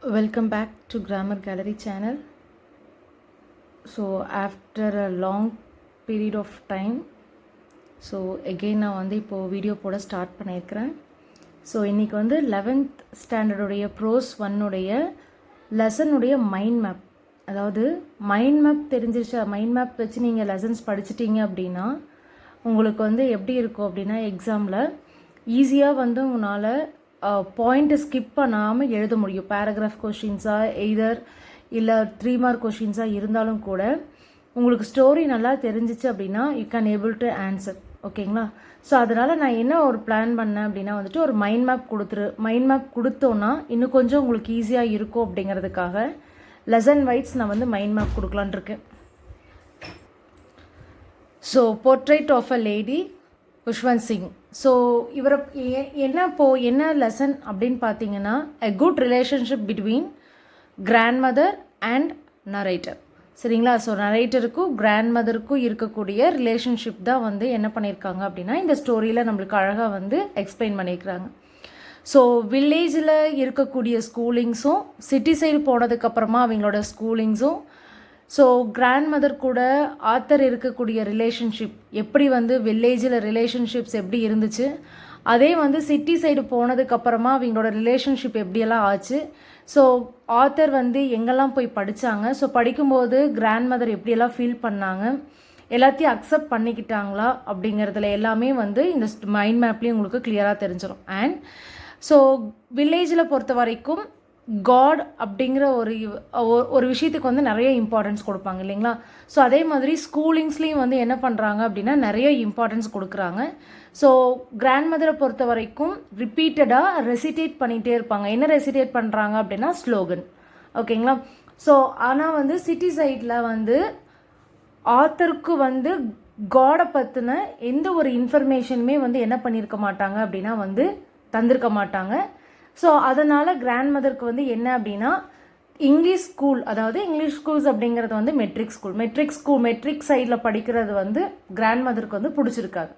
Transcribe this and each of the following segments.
Welcome back to Grammar Gallery channel. So after a long period of time, so again நான் வந்து இப்போது video போட start பண்ணியிருக்கிறேன். So இன்றைக்கி வந்து 11th ஸ்டாண்டர்டுடைய ப்ரோஸ் 1உடைய லெசனுடைய மைண்ட் மேப், அதாவது மைண்ட் மேப் தெரிஞ்சிருச்சா, மைண்ட் மேப் வச்சு நீங்கள் லெசன்ஸ் படிச்சிட்டிங்க அப்படின்னா உங்களுக்கு வந்து எப்படி இருக்கும் அப்படின்னா எக்ஸாமில் ஈஸியாக வந்து உங்களால் பாயிண்ட்டை ஸ்கிப் பண்ணாமல் எழுத முடியும். பேராகிராஃப் கொஷின்ஸாக எய்தர் இல்லை 3 மார்க் கொஷின்ஸாக இருந்தாலும் கூட உங்களுக்கு ஸ்டோரி நல்லா தெரிஞ்சிச்சு அப்படின்னா you can able to answer. ஓகேங்களா? ஸோ அதனால் நான் என்ன ஒரு பிளான் பண்ணேன் அப்படின்னா வந்துட்டு ஒரு மைண்ட் மேப் கொடுத்தோன்னா இன்னும் கொஞ்சம் உங்களுக்கு ஈஸியாக இருக்கும் அப்படிங்கிறதுக்காக லெசன் வைஸ் நான் வந்து மைண்ட் மேப் கொடுக்கலான் இருக்கேன். So portrait of a lady Khushwant Singh. So இவரை என்ன லெசன் அப்படின்னு பார்த்தீங்கன்னா a good relationship between grandmother and narrator. சரிங்களா? ஸோ நரேட்டருக்கும் கிராண்ட் மதருக்கும் இருக்கக்கூடிய ரிலேஷன்ஷிப் தான் வந்து என்ன பண்ணியிருக்காங்க அப்படின்னா இந்த ஸ்டோரியில் நம்மளுக்கு அழகாக வந்து எக்ஸ்பிளைன் பண்ணியிருக்கிறாங்க. ஸோ வில்லேஜில் இருக்கக்கூடிய ஸ்கூலிங்ஸும் சிட்டி சைடு போனதுக்கப்புறமா அவங்களோட ஸ்கூலிங்ஸும், ஸோ கிராண்ட் மதர் கூட ஆத்தர் இருக்கக்கூடிய ரிலேஷன்ஷிப் எப்படி வந்து வில்லேஜில் ரிலேஷன்ஷிப்ஸ் எப்படி இருந்துச்சு, அதே வந்து சிட்டி சைடு போனதுக்கப்புறமா அவங்களோட ரிலேஷன்ஷிப் எப்படியெல்லாம் ஆச்சு, ஸோ ஆத்தர் வந்து எங்கெல்லாம் போய் படித்தாங்க, ஸோ படிக்கும்போது கிராண்ட் மதர் எப்படியெல்லாம் ஃபீல் பண்ணாங்க, எல்லாத்தையும் அக்செப்ட் பண்ணிக்கிட்டாங்களா அப்படிங்கிறதுல எல்லாமே வந்து இந்த மைண்ட் மேப்லேயும் உங்களுக்கு கிளியராக தெரிஞ்சிடும். அண்ட் ஸோ வில்லேஜில் பொறுத்த வரைக்கும் காட் அப்படிங்கிற ஒரு விஷயத்துக்கு வந்து நிறைய இம்பார்ட்டன்ஸ் கொடுப்பாங்க இல்லைங்களா? ஸோ அதே மாதிரி ஸ்கூலிங்ஸ்லேயும் வந்து என்ன பண்ணுறாங்க அப்படின்னா நிறைய இம்பார்ட்டன்ஸ் கொடுக்குறாங்க. ஸோ கிராண்ட் மதரை பொறுத்த வரைக்கும் ரிப்பீட்டடாக ரெசிடேட் பண்ணிகிட்டே இருப்பாங்க. என்ன ரெசிடேட் பண்ணுறாங்க அப்படின்னா ஸ்லோகன். ஓகேங்களா? ஸோ ஆனால் வந்து சிட்டி சைடில் வந்து ஆத்தருக்கு வந்து காடை பற்றின எந்த ஒரு இன்ஃபர்மேஷனுமே வந்து என்ன பண்ணியிருக்க மாட்டாங்க அப்படின்னா வந்து தந்திருக்க மாட்டாங்க. ஸோ அதனால் கிராண்ட் மதருக்கு வந்து என்ன அப்படின்னா இங்கிலீஷ் ஸ்கூல், அதாவது இங்கிலீஷ் ஸ்கூல்ஸ் அப்படிங்கிறது வந்து மெட்ரிக் சைடில் படிக்கிறது வந்து கிராண்ட் மதருக்கு வந்து பிடிச்சிருக்காது.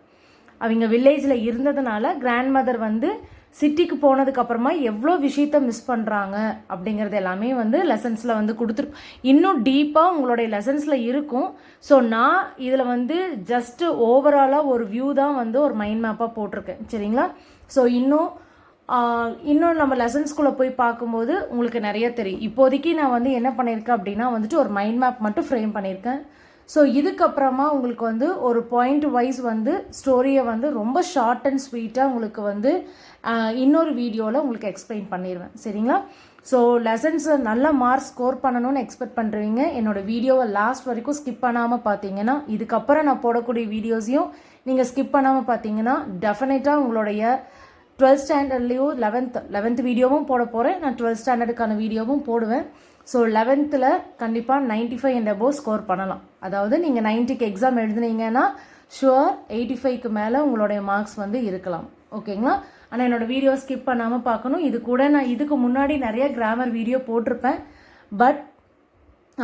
அவங்க வில்லேஜில் இருந்ததுனால கிராண்ட் மதர் வந்து சிட்டிக்கு போனதுக்கப்புறமா எவ்வளோ விஷயத்த மிஸ் பண்ணுறாங்க அப்படிங்கிறது எல்லாமே வந்து லெசன்ஸில் வந்து இன்னும் டீப்பாக உங்களுடைய லெசன்ஸில் இருக்கும். ஸோ நான் இதில் வந்து ஜஸ்ட்டு ஓவராலாக ஒரு வியூ தான் வந்து ஒரு மைண்ட் மேப்பாக போட்டிருக்கேன். சரிங்களா? ஸோ இன்னும் நம்ம லெசன்ஸ்குள்ளே போய் பார்க்கும்போது உங்களுக்கு நிறைய தெரியும். இப்போதைக்கு நான் வந்து என்ன பண்ணியிருக்கேன் அப்படின்னா வந்துட்டு ஒரு மைண்ட் மேப் மட்டும் ஃப்ரேம் பண்ணியிருக்கேன். ஸோ இதுக்கப்புறமா உங்களுக்கு வந்து ஒரு பாயிண்ட் வைஸ் வந்து ஸ்டோரியை வந்து ரொம்ப ஷார்ட் அண்ட் ஸ்வீட்டாக உங்களுக்கு வந்து இன்னொரு வீடியோவில் உங்களுக்கு எக்ஸ்பிளைன் பண்ணிடுவேன். சரிங்களா? ஸோ லெசன்ஸை நல்ல மார்க்ஸ் ஸ்கோர் பண்ணணும்னு எக்ஸ்பெக்ட் பண்ணுறீங்க. என்னோடய வீடியோவை லாஸ்ட் வரைக்கும் ஸ்கிப் பண்ணாமல் பார்த்தீங்கன்னா, இதுக்கப்புறம் நான் போடக்கூடிய வீடியோஸையும் நீங்கள் ஸ்கிப் பண்ணாமல் பார்த்தீங்கன்னா டெஃபினட்டாக உங்களுடைய 12th ஸ்டாண்டர்ட்லேயும் 11th வீடியோவும் போட போகிறேன். நான் 12th ஸ்டாண்டர்டுக்கான வீடியோவும் போடுவேன். ஸோ 11th கண்டிப்பாக 95 and above ஸ்கோர் பண்ணலாம். அதாவது நீங்கள் 90க்கு எக்ஸாம் எழுதுனீங்கன்னா ஷுவர் 85க்கு மேலே உங்களுடைய மார்க்ஸ் வந்து இருக்கலாம். ஓகேங்களா? ஆனால் என்னோடய வீடியோ ஸ்கிப் பண்ணாமல் பார்க்கணும். இது கூட நான் இதுக்கு முன்னாடி நிறைய கிராமர் வீடியோ போட்டிருப்பேன். பட்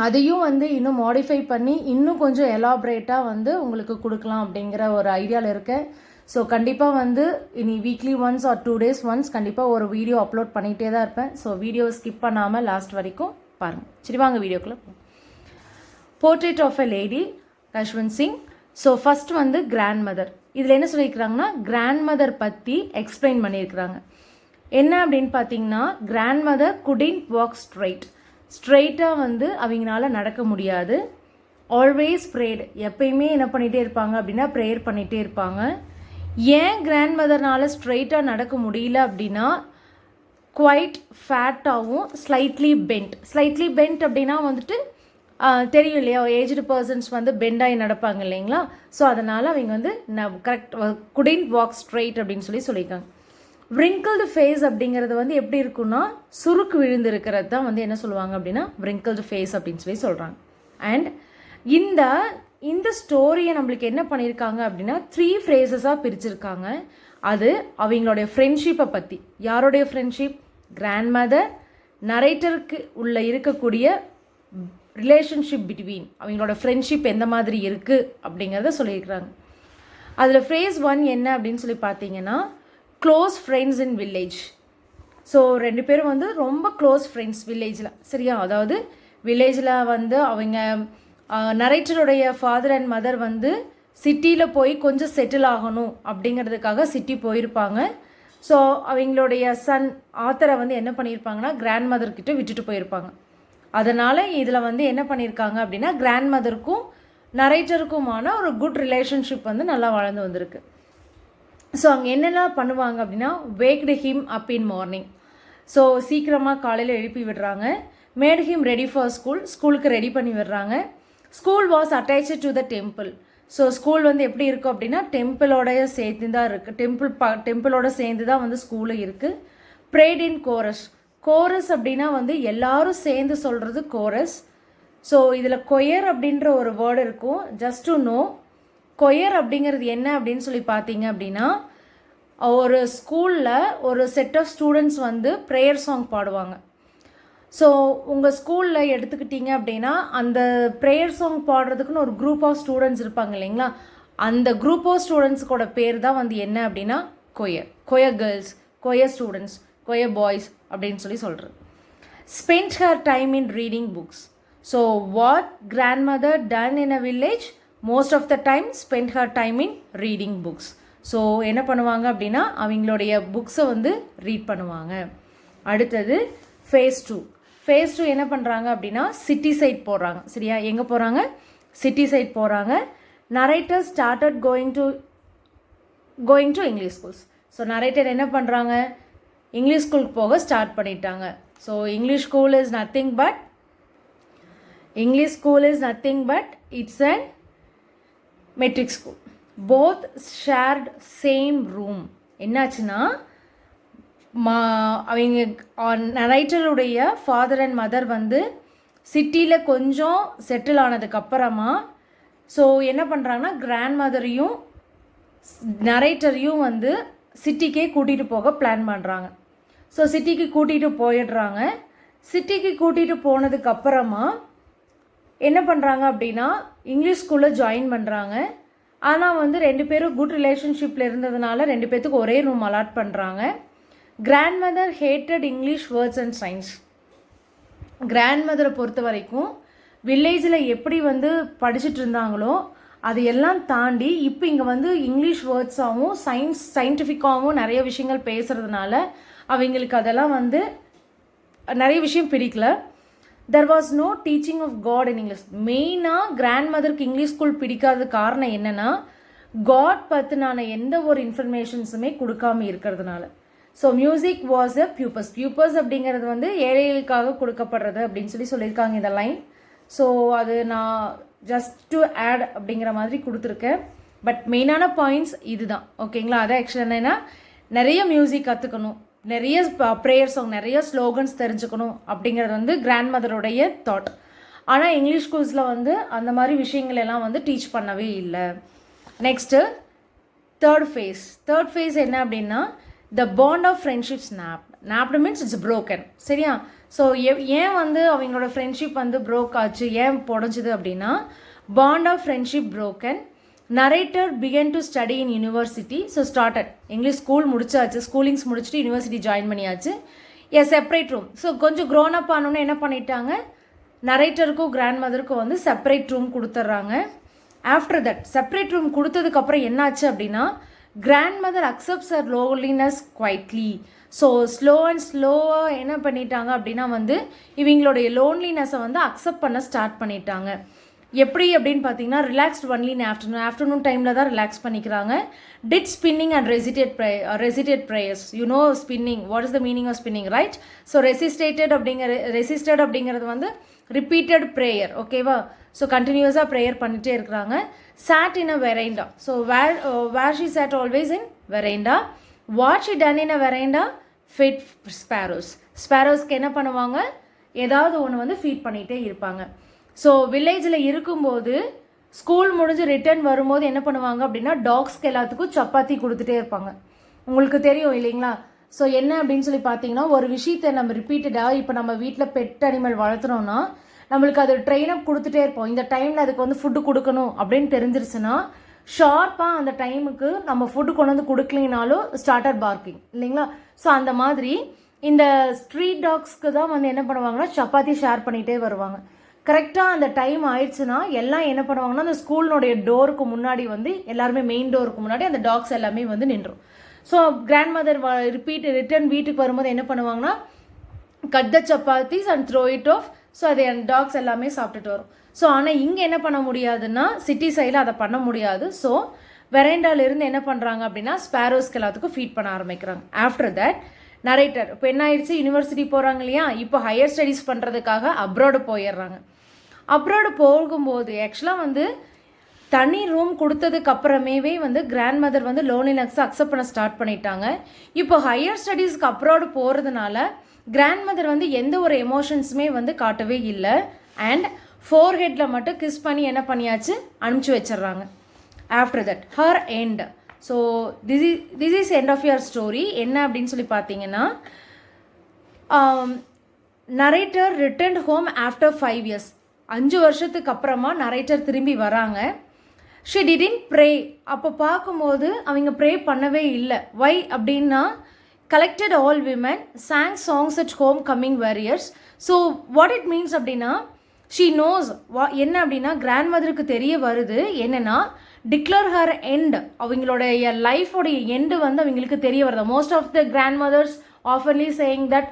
அதையும் வந்து இன்னும் மாடிஃபை பண்ணி இன்னும் கொஞ்சம் எலாபரேட்டாக வந்து உங்களுக்கு கொடுக்கலாம் அப்படிங்கிற ஒரு ஐடியாவில் இருக்கேன். ஸோ கண்டிப்பாக வந்து இனி weekly once or 2 days once கண்டிப்பாக ஒரு வீடியோ அப்லோட் பண்ணிகிட்டே தான் இருப்பேன். ஸோ வீடியோ ஸ்கிப் பண்ணாமல் லாஸ்ட் வரைக்கும் பாருங்கள். சரி, வாங்க வீடியோக்குள்ளே. Portrait of a lady Khushwant Singh. So first வந்து கிராண்ட் மதர். இதில் என்ன சொல்லியிருக்கிறாங்கன்னா கிராண்ட் மதர் பற்றி எக்ஸ்பிளைன் பண்ணியிருக்கிறாங்க. என்ன அப்படின்னு பார்த்தீங்கன்னா கிராண்ட் மதர் குடின்ட் வாக் ஸ்ட்ரெயிட்டாக வந்து அவங்களால நடக்க முடியாது. ஆல்வேஸ் ப்ரேயர், எப்பயுமே என்ன பண்ணிகிட்டே இருப்பாங்க அப்படின்னா ப்ரேயர் பண்ணிகிட்டே இருப்பாங்க. ஏன் கிராண்ட் மதர்னால் ஸ்ட்ரெயிட்டாக நடக்க முடியல அப்படின்னா குவைட் ஃபேட்டாகவும் ஸ்லைட்லி பெண்ட் அப்படின்னா வந்துட்டு தெரியும் இல்லையா, ஏஜ்டு பர்சன்ஸ் வந்து பெண்டாகி நடப்பாங்க இல்லைங்களா? ஸோ அதனால் அவங்க வந்து கரெக்ட் குடின்ட் வாக் ஸ்ட்ரெயிட் அப்படின்னு சொல்லியிருக்காங்க. விரிங்கிள்டு ஃபேஸ் அப்படிங்கிறது வந்து எப்படி இருக்குன்னா சுருக்கு விழுந்து இருக்கிறது தான் வந்து என்ன சொல்லுவாங்க அப்படின்னா விரிங்கிள்டு ஃபேஸ் அப்படின்னு சொல்கிறாங்க. அண்ட் இந்த ஸ்டோரியை நம்மளுக்கு என்ன பண்ணியிருக்காங்க அப்படின்னா 3 ஃப்ரேசஸாக பிரிச்சிருக்காங்க. அது அவங்களுடைய ஃப்ரெண்ட்ஷிப்பை பற்றி. யாருடைய ஃப்ரெண்ட்ஷிப்? கிராண்ட் மதர் நரேட்டருக்கு உள்ள இருக்கக்கூடிய ரிலேஷன்ஷிப் பிட்வீன் அவங்களோட ஃப்ரெண்ட்ஷிப் எந்த மாதிரி இருக்குது அப்படிங்கிறத சொல்லியிருக்கிறாங்க. அதில் ஃப்ரேஸ் 1 என்ன அப்படின்னு சொல்லி பார்த்தீங்கன்னா close friends in village. So 2 பேரும் வந்து ரொம்ப க்ளோஸ் ஃப்ரெண்ட்ஸ் வில்லேஜில், சரியா? அதாவது வில்லேஜில் வந்து அவங்க நரேட்டருடைய ஃபாதர் அண்ட் மதர் வந்து சிட்டியில் போய் கொஞ்சம் செட்டில் ஆகணும் அப்படிங்கிறதுக்காக சிட்டி போயிருப்பாங்க. ஸோ அவங்களுடைய சன் ஆத்தரை வந்து என்ன பண்ணியிருப்பாங்கன்னா கிராண்ட் மதர்கிட்ட விட்டுட்டு போயிருப்பாங்க. அதனால் இதில் வந்து என்ன பண்ணியிருக்காங்க அப்படின்னா கிராண்ட் மதருக்கும் நரேட்டருக்குமான ஒரு குட் ரிலேஷன்ஷிப் வந்து நல்லா வளர்ந்து வந்திருக்கு. ஸோ அங்கே என்னெல்லாம் பண்ணுவாங்க அப்படின்னா waked him up in morning. So சீக்கிரமாக காலையில் எழுப்பி விடுறாங்க. மேட் ஹிம் ரெடி ஃபார் ஸ்கூலுக்கு ரெடி பண்ணி விடுறாங்க. School was attached to the temple. So school வந்து எப்படி இருக்கும் அப்படின்னா டெம்பிளோடைய சேர்ந்து தான் இருக்குது. டெம்பிளோட சேர்ந்து தான் வந்து ஸ்கூலு இருக்குது. ப்ரேட் இன் கோரஸ். கோரஸ் அப்படின்னா வந்து எல்லாரும் சேர்ந்து சொல்கிறது கோரஸ். ஸோ இதில் கொயர் அப்படின்ற ஒரு வேர்டு இருக்கும். ஜஸ்ட் டு நோ கொயர் அப்படிங்கிறது என்ன அப்படின்னு சொல்லி பார்த்தீங்க அப்படின்னா ஒரு ஸ்கூலில் ஒரு செட் ஆஃப் ஸ்டூடெண்ட்ஸ் வந்து ப்ரேயர் சாங் பாடுவாங்க. ஸோ உங்கள் ஸ்கூலில் எடுத்துக்கிட்டிங்க அப்படின்னா அந்த ப்ரேயர் சாங் பாடுறதுக்குன்னு ஒரு குரூப் ஆஃப் ஸ்டூடெண்ட்ஸ் இருப்பாங்க இல்லைங்களா, அந்த குரூப் ஆஃப் ஸ்டூடெண்ட்ஸுக்கோட பேர் தான் வந்து என்ன அப்படின்னா choir girls, choir students, choir boys அப்படின்னு சொல்லி சொல்கிறது. Spend her time in reading books. So what grandmother done in a village most of the time spend her time in reading books. So என்ன பண்ணுவாங்க அப்படின்னா அவங்களுடைய புக்ஸை வந்து read பண்ணுவாங்க. அடுத்தது ஃபேஸ் 2. ஃபேஸ் 2 என்ன பண்ணுறாங்க அப்படின்னா சிட்டி சைட் போடுறாங்க, சரியா? எங்கே போகிறாங்க? சிட்டி சைட் போகிறாங்க. Narrator started going to English schools. So narrator என்ன பண்ணுறாங்க? இங்கிலீஷ் ஸ்கூலுக்கு போக ஸ்டார்ட் பண்ணிட்டாங்க. So English school is nothing but it's an matric school. Both shared same room. என்னாச்சுன்னா அவங்க நரேட்டருடைய ஃபாதர் அண்ட் மதர் வந்து சிட்டியில் கொஞ்சம் செட்டில் ஆனதுக்கப்புறமா ஸோ என்ன பண்ணுறாங்கன்னா கிராண்ட் மதரையும் நரேட்டரையும் வந்து சிட்டிக்கே கூட்டிகிட்டு போக பிளான் பண்ணுறாங்க. ஸோ சிட்டிக்கு கூட்டிகிட்டு போயிடுறாங்க. சிட்டிக்கு கூட்டிகிட்டு போனதுக்கப்புறமா என்ன பண்ணுறாங்க அப்படின்னா இங்கிலீஷ் ஸ்கூலில் ஜாயின் பண்ணுறாங்க. ஆனால் வந்து 2 பேரும் குட் ரிலேஷன்ஷிப்பில் இருந்ததுனால 2 பேர்த்துக்கு ஒரே ரூம் அலாட் பண்ணுறாங்க. Grand mother hated English words and science. Grand மதரை பொறுத்த வரைக்கும் வில்லேஜில் எப்படி வந்து படிச்சுட்டு இருந்தாங்களோ அதையெல்லாம் தாண்டி இப்போ இங்கே வந்து இங்கிலீஷ் வேர்ட்ஸாகவும் சயின்டிஃபிக்காகவும் நிறைய விஷயங்கள் பேசுகிறதுனால அவங்களுக்கு அதெல்லாம் வந்து நிறைய விஷயம் பிடிக்கல. There was no teaching of God in English. மெயினாக கிராண்ட் மதருக்கு இங்கிலீஷ் ஸ்கூல் பிடிக்காத காரணம் என்னென்னா காட் பற்றினான எந்த ஒரு இன்ஃபர்மேஷன்ஸுமே கொடுக்காம இருக்கிறதுனால. ஸோ மியூசிக் வாஸ் அ பியூப்பர்ஸ் அப்படிங்கிறது வந்து ஏழைகளுக்காக கொடுக்கப்படுறது அப்படின்னு சொல்லியிருக்காங்க இந்த லைன். ஸோ அது நான் ஜஸ்ட் டு ஆட் அப்படிங்கிற மாதிரி கொடுத்துருக்கேன். பட் மெயினான பாயிண்ட்ஸ் இது தான், ஓகேங்களா? அதான் ஆக்சுவலாக என்னென்னா நிறைய மியூசிக் கற்றுக்கணும், நிறைய ப்ரேயர் சாங், நிறைய ஸ்லோகன்ஸ் தெரிஞ்சுக்கணும் அப்படிங்கிறது வந்து கிராண்ட் மதருடைய தாட். ஆனால் இங்கிலீஷ் ஸ்கூல்ஸில் வந்து அந்த மாதிரி விஷயங்கள் எல்லாம் வந்து டீச் பண்ணவே இல்லை. நெக்ஸ்ட்டு தேர்ட் ஃபேஸ் என்ன அப்படின்னா the bond of friendship snapped means it's broken, சரியா? ஸோ ஏன் வந்து அவங்களோட ஃப்ரெண்ட்ஷிப் வந்து ப்ரோக் ஆச்சு, ஏன் புடஞ்சுது அப்படின்னா bond of friendship broken. Narrator began to study in university. So started English school முடிச்சாச்சு, ஸ்கூலிங்ஸ் முடிச்சுட்டு யூனிவர்சிட்டி ஜாயின் பண்ணியாச்சு. Separate room. ஸோ கொஞ்சம் க்ரோன் அப் ஆனோன்னு என்ன பண்ணிட்டாங்க, நரேட்டருக்கும் கிராண்ட் மதருக்கும் வந்து செப்பரேட் ரூம் கொடுத்துட்றாங்க. ஆஃப்டர் தட் செப்பரேட் ரூம் கொடுத்ததுக்கப்புறம் என்னாச்சு அப்படின்னா grandmother accepts her loneliness quietly. So ஸ்லோவாக என்ன பண்ணிட்டாங்க அப்படின்னா வந்து இவங்களுடைய லோன்லினஸை வந்து அக்செப்ட் பண்ண ஸ்டார்ட் பண்ணிட்டாங்க. எப்படி அப்படின்னு பார்த்தீங்கன்னா ரிலாக்ஸ்ட் ஒன்லி இன் ஆஃப்டர்நூன் டைமில் தான் ரிலாக்ஸ் பண்ணிக்கிறாங்க. Did spinning and recited prayers. You know spinning, what is the meaning of spinning, right? So recited அப்படிங்கிறது வந்து ரிப்பீட்டட் ப்ரேயர், ஓகேவா? ஸோ கண்டினியூஸாக ப்ரேயர் பண்ணிகிட்டே இருக்கிறாங்க. sat in a veranda. So where she sat always in veranda. What she done in a veranda? Feed ஸ்பேரோஸ்க்கு என்ன பண்ணுவாங்க, ஏதாவது ஒன்று வந்து ஃபீட் பண்ணிகிட்டே இருப்பாங்க. ஸோ வில்லேஜில் இருக்கும்போது ஸ்கூல் முடிஞ்சு ரிட்டர்ன் வரும்போது என்ன பண்ணுவாங்க அப்படின்னா டாக்ஸ்க்கு எல்லாத்துக்கும் சப்பாத்தி கொடுத்துட்டே இருப்பாங்க. உங்களுக்கு தெரியும் இல்லைங்களா? ஸோ என்ன அப்படின்னு சொல்லி பார்த்தீங்கன்னா ஒரு விஷயத்தை நம்ம ரிப்பீட்டடாக இப்போ நம்ம வீட்டில் பெட் அனிமல் வளர்த்துறோன்னா நம்மளுக்கு அது ட்ரெயின் அப் கொடுத்துட்டே இருப்போம். இந்த டைமில் அதுக்கு வந்து ஃபுட்டு கொடுக்கணும் அப்படின்னு தெரிஞ்சிருச்சுன்னா ஷார்ப்பாக அந்த டைமுக்கு நம்ம ஃபுட்டு கொண்டு வந்து கொடுக்கலினாலும் ஸ்டார்டட் பார்க்கிங், இல்லைங்களா? ஸோ அந்த மாதிரி இந்த ஸ்ட்ரீட் டாக்ஸ்க்கு தான் வந்து என்ன பண்ணுவாங்கன்னா சப்பாத்தி ஷேர் பண்ணிகிட்டே வருவாங்க. கரெக்டாக அந்த டைம் ஆயிடுச்சுன்னா எல்லாம் என்ன பண்ணுவாங்கன்னா அந்த ஸ்கூலினுடைய டோருக்கு முன்னாடி வந்து எல்லாருமே மெயின் டோருக்கு முன்னாடி அந்த டாக்ஸ் எல்லாமே வந்து நின்றும். ஸோ கிராண்ட் மதர் ரிட்டர்ன் வீட்டுக்கு வரும்போது என்ன பண்ணுவாங்கன்னா cut the chapatis and throw it of. So அதை டாக்ஸ் எல்லாமே சாப்பிட்டுட்டு வரும். ஸோ ஆனால் இங்கே என்ன பண்ண முடியாதுன்னா சிட்டி சைடில் அதை பண்ண முடியாது. ஸோ வெரேண்டாலிருந்து என்ன பண்ணுறாங்க அப்படின்னா ஸ்பேரோஸ்க்கு எல்லாத்துக்கும் ஃபீட் பண்ண ஆரம்பிக்கிறாங்க. ஆஃப்டர் தட் நரேட்டர் இப்போ என்ன ஆயிடுச்சு, யூனிவர்சிட்டி போகிறாங்க இல்லையா, இப்போ ஹையர் ஸ்டடீஸ் பண்ணுறதுக்காக அப்ராடு போயிடுறாங்க. அப்ராடு போகும்போது ஆக்சுவலாக வந்து தனி ரூம் கொடுத்ததுக்கு அப்புறமேவே வந்து கிராண்ட் மதர் வந்து லோன்லினஸை அக்செப்ட் பண்ண ஸ்டார்ட் பண்ணிட்டாங்க. இப்போ ஹையர் ஸ்டடீஸ்க்கு அப்ராடு போகிறதுனால கிராண்ட் மதர் வந்து எந்த ஒரு எமோஷன்ஸுமே வந்து காட்டவே இல்லை. அண்ட் ஃபோர்ஹெட்டில் மட்டும் கிஸ் பண்ணி என்ன பண்ணியாச்சு அனுப்பிச்சி வச்சிடுறாங்க. After that her end. So this is end of your story. என்ன அப்படின்னு சொல்லி பார்த்தீங்கன்னா narrator returned home after 5 years. 5 வருஷத்துக்கு அப்புறமா நரேட்டர் திரும்பி வராங்க. She didn't pray. அப்போ பார்க்கும்போது அவங்க ப்ரே பண்ணவே இல்லை. வை அப்படின்னா collected all women, sang songs at home coming warriors. So what it means அப்படின்னா she knows என்ன அப்படின்னா கிராண்ட் மதருக்கு தெரிய வருது என்னென்னா டிக்ளேர் ஹர் எண்ட், அவங்களுடைய லைஃபோடைய எண்டு வந்து அவங்களுக்கு தெரிய வருது. Most of the grandmothers ஆஃபர்லி சேயிங் தட்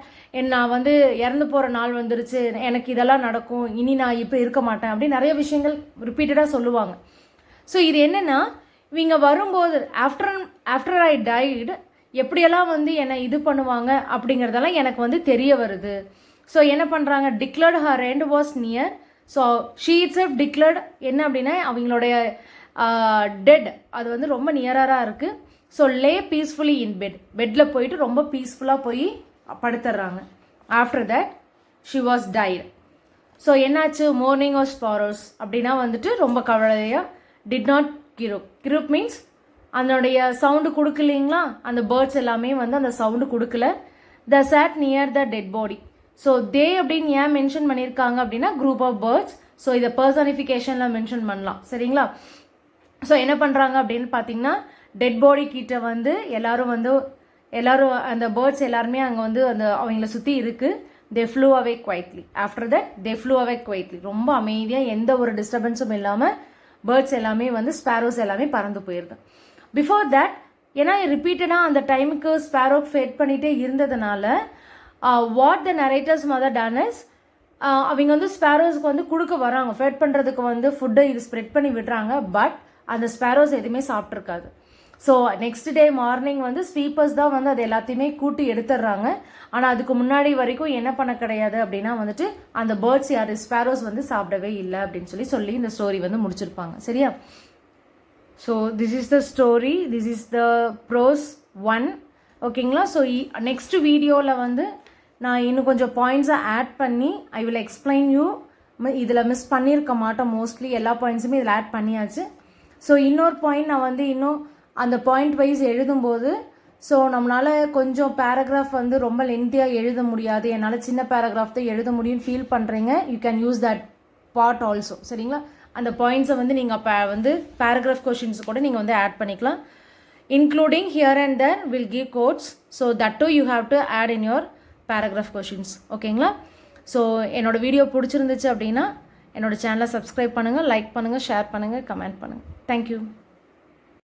நான் வந்து இறந்து போகிற நாள் வந்துருச்சு, எனக்கு இதெல்லாம் நடக்கும், இனி நான் இப்போ இருக்க மாட்டேன் அப்படி நிறைய விஷயங்கள் ரிப்பீட்டடாக சொல்லுவாங்க. ஸோ இது என்னென்னா இவங்க வரும்போது ஆஃப்டர் ஐ டைடு எப்படியெல்லாம் வந்து என்னை இது பண்ணுவாங்க அப்படிங்கிறதெல்லாம் எனக்கு வந்து தெரிய வருது. ஸோ என்ன பண்ணுறாங்க, declared her end was near. So she it's self declared என்ன அப்படின்னா அவங்களுடைய டெட் அது வந்து ரொம்ப நியராக இருக்குது. ஸோ லே பீஸ்ஃபுல்லி இன் பெட்டில் போயிட்டு ரொம்ப பீஸ்ஃபுல்லாக போய் படுத்துடுறாங்க. After that she was died. So என்னாச்சு, மார்னிங் ஆஃப் ஸ்பாரோஸ் அப்படின்னா வந்துட்டு ரொம்ப கவலையாக டிட் நாட் கிருப் மீன்ஸ் அதனுடைய சவுண்டு கொடுக்கலிங்களா, அந்த பேர்ட்ஸ் எல்லாமே வந்து அந்த சவுண்டு கொடுக்கல. The sat near the dead body. So they அப்படின்னு ஏன் மென்ஷன் பண்ணியிருக்காங்க அப்படின்னா குரூப் ஆஃப் பேர்ட்ஸ். ஸோ இதை பர்சனிஃபிகேஷனில் மென்ஷன் பண்ணலாம் சரிங்களா. ஸோ என்ன பண்ணுறாங்க அப்படின்னு பார்த்தீங்கன்னா டெட் பாடி கிட்ட வந்து எல்லாரும் அந்த பேர்ட்ஸ் எல்லாருமே அங்கே வந்து அந்த அவங்கள சுற்றி இருக்குது. They flew away quietly. After that they flew away quietly. ரொம்ப அமைதியாக எந்த ஒரு டிஸ்டர்பன்ஸும் இல்லாமல் பேர்ட்ஸ் எல்லாமே வந்து ஸ்பேரோஸ் எல்லாமே பறந்து போயிருது. பிஃபோர் தட் ஏன்னா ரிப்பீட்டடாக அந்த டைமுக்கு ஸ்பேரோ ஃபேட் பண்ணிகிட்டே இருந்ததுனால what the narrator's mother done is அவங்க வந்து ஸ்பேரோஸ்க்கு வந்து கொடுக்க வராங்க, ஃபேட் பண்ணுறதுக்கு வந்து ஃபுட்டை இது ஸ்ப்ரெட் பண்ணி விடுறாங்க. பட் அந்த ஸ்பேரோஸ் எதுவுமே சாப்பிட்ருக்காது. ஸோ நெக்ஸ்ட் டே மார்னிங் வந்து ஸ்வீப்பர்ஸ் தான் வந்து அது எல்லாத்தையுமே கூட்டி எடுத்துடுறாங்க. ஆனால் அதுக்கு முன்னாடி வரைக்கும் என்ன பண்ண கிடையாது அப்படின்னா வந்துட்டு அந்த பேர்ட்ஸ் யார் ஸ்பேரோஸ் வந்து சாப்பிடவே இல்லை அப்படின்னு சொல்லி இந்த ஸ்டோரி வந்து முடிச்சிருப்பாங்க சரியா. So this is the story, this is the prose 1 ஓகேங்களா. ஸோ நெக்ஸ்ட் வீடியோவில் வந்து நான் இன்னும் கொஞ்சம் பாயிண்ட்ஸை ஆட் பண்ணி ஐ வில் எக்ஸ்பிளைன் யூ. இதில் மிஸ் பண்ணியிருக்க மாட்டேன், மோஸ்ட்லி எல்லா பாயிண்ட்ஸுமே இதில் ஆட் பண்ணியாச்சு. ஸோ இன்னொரு பாயிண்ட் நான் வந்து இன்னும் அந்த பாயிண்ட் வைஸ் எழுதும்போது ஸோ நம்மளால் கொஞ்சம் பேராகிராஃப் வந்து ரொம்ப லென்த்தியாக எழுத முடியாது, என்னால் சின்ன பேராகிராஃப் தான் எழுத முடியும்னு ஃபீல் பண்ணுறீங்க. You can use that part also சரிங்களா. அந்த பாயிண்ட்ஸை வந்து நீங்கள் வந்து பேராகிராஃப் கொஷின்ஸ் கூட நீங்கள் வந்து ஆட் பண்ணிக்கலாம். Including here and then will give quotes. So that do you have to add in your paragraph questions ஓகேங்களா. ஸோ என்னோடய வீடியோ பிடிச்சிருந்துச்சு அப்படின்னா என்னோடய சேனலை சப்ஸ்கிரைப் பண்ணுங்கள், லைக் பண்ணுங்கள், ஷேர் பண்ணுங்கள், கமெண்ட் பண்ணுங்கள். தேங்க்யூ.